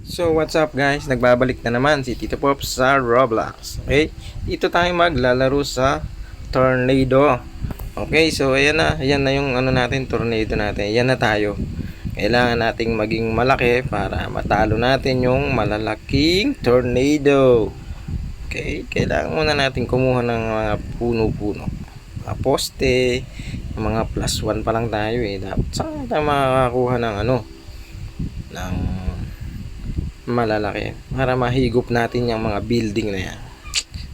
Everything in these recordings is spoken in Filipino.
So what's up guys, nagbabalik na naman si Tito Pop sa Roblox. Okay, dito tayo maglalaro sa Tornado. Okay, so ayan na yung ano natin, Tornado natin. Ayan na tayo. Kailangan nating maging malaki para matalo natin yung malalaking Tornado. Okay, kailangan muna natin kumuha ng mga puno-puno, mga poste, mga +1 pa lang tayo eh. Dapat saan tayo makakakuha ng ano, ng malalaki para mahigop natin yung mga building na yan.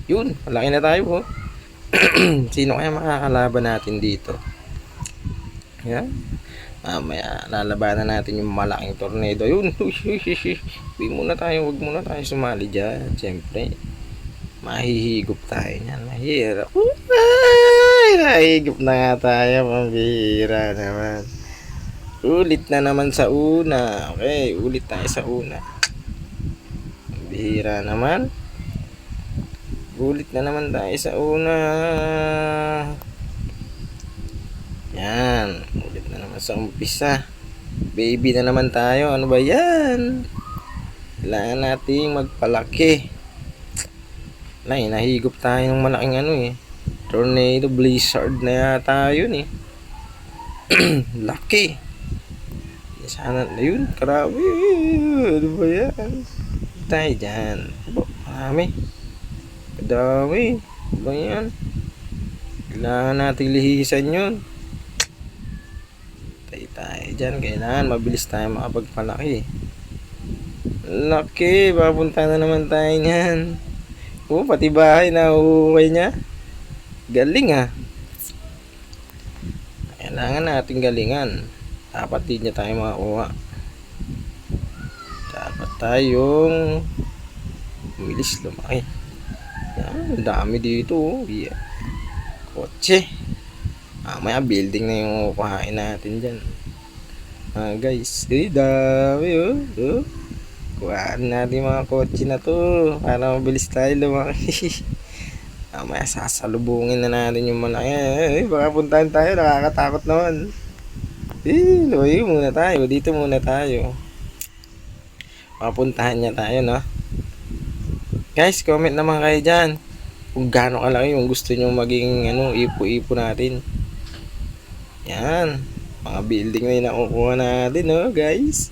Yun, malaki na tayo oh. Sino kaya makakalaban natin dito? Yan. Mamaya lalabanan natin yung malaking tornado. Yun. Huwag muna tayo sumali dyan. Siyempre, mahihigop tayo yan. Mahirap. Ay, nahigop na nga tayo. Pambihira naman. Ulit na naman sa una. Okay, ulit tayo sa una. Bihira naman. Gulit na naman tayo sa una. Yan. Ulit na naman sa umpisa. Baby na naman tayo. Ano ba yan? Kailangan nating magpalaki. Nahigop tayo ng malaking ano eh. Tornado blizzard na yata yun eh. Laki. Sana na yun. Karabi. Ano ba yan? Tayo dyan. Marami. Kadami. Ba yan? Kailangan natin lihisan yun. Tayo dyan. Kailangan mabilis tayo makapagpalaki. Laki. Papunta na naman tayo nyan. Pati bahay na uuwi niya. Galing ha. Kailangan natin galingan. Dapat din niya tayo makakuha. Dapat tayong bilis lumaki. Yan, dami dito oh. Yeah. Kotse. Maya building na yung kuhain natin dyan. Guys, dami oh. Kuhaan natin mga kotse na to para mabilis tayo lumaki. Maya sasalubungin na natin yung malaki. Baka puntahan tayo, nakakatakot naman. Lumayo muna tayo. Dito muna tayo. Papuntahan niya tayo, no? Guys, comment naman kayo dyan kung gaano kalaki yung gusto nyo maging ipo-ipo natin. Yan. Mga building na yung nakukuha natin, no, guys?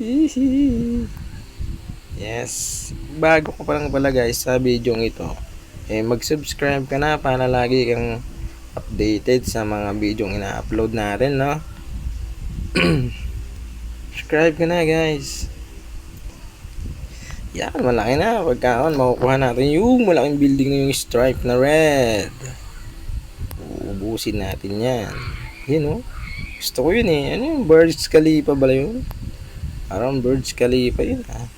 Yes. Bago ko pa lang pala, guys, sa video ito, mag-subscribe ka na para lagi kang updated sa mga video ina-upload natin, no? Subscribe ka na guys. Yan, malaki na. Pagkaon, makukuha natin yung malaking building na yung stripe na red. Uubusin natin yan. Yun oh. Gusto ko yun eh. Ano yung Burj Khalifa ba yun? Parang Burj Khalifa yun ah.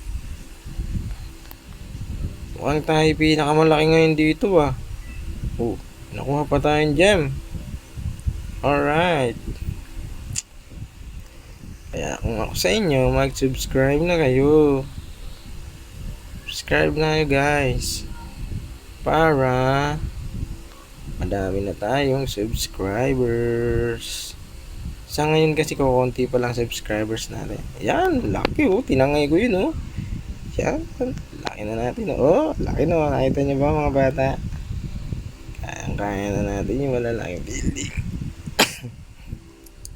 Mukhang tayo pinakamalaki ngayon dito ah. Oh, nakuha pa tayong gem. Alright. Kaya kung ako sa inyo, mag-subscribe na kayo. Subscribe na kayo guys. Para madami na tayong subscribers. Sa ngayon kasi kukunti pa lang subscribers natin. Yan, laki oh. Tinangay ko yun oh. Yan, laki na natin oh. Laki na. Nakita niyo ba mga bata? Kaya na natin yung malalaking building.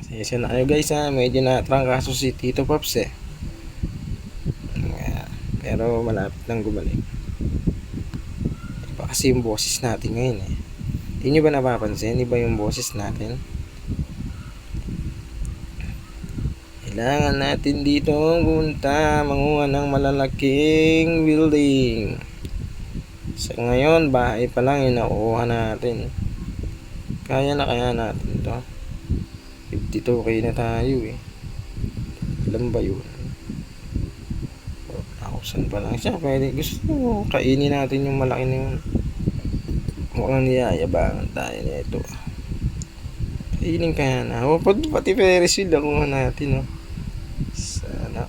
Session na kayo guys ha. Medyo natrangkaso si Tito Pops eh. Pero malapit nang gumaling. Iba kasi yung boses natin ngayon eh. Hindi nyo ba napapansin? Iba yung boses natin. Kailangan natin dito punta manguha ng malalaking building. Sa ngayon bahay pa lang yung nakuha natin. Kaya natin to. 52k na tayo eh. Ilan ba yun? 1,000 pa lang siya. Pwede gusto mo kainin natin yung malaki na yun. Mukhang niyayabangan tayo nito. Kainin kaya na. Pati Ferris wheel nakuha natin oh. Sana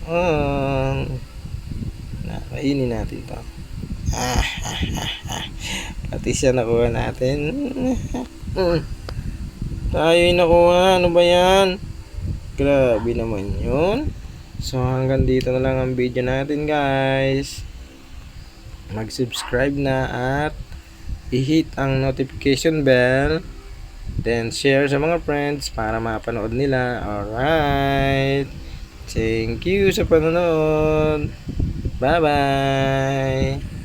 kainin natin to. Pati siya nakuha natin. Tayo yung nakuha. Ano ba yan? Grabe naman yun. So hanggang dito na lang ang video natin guys. Mag-subscribe na at i-hit ang notification bell. Then share sa mga friends para mapanood nila. Alright. Thank you sa panonood. Bye bye.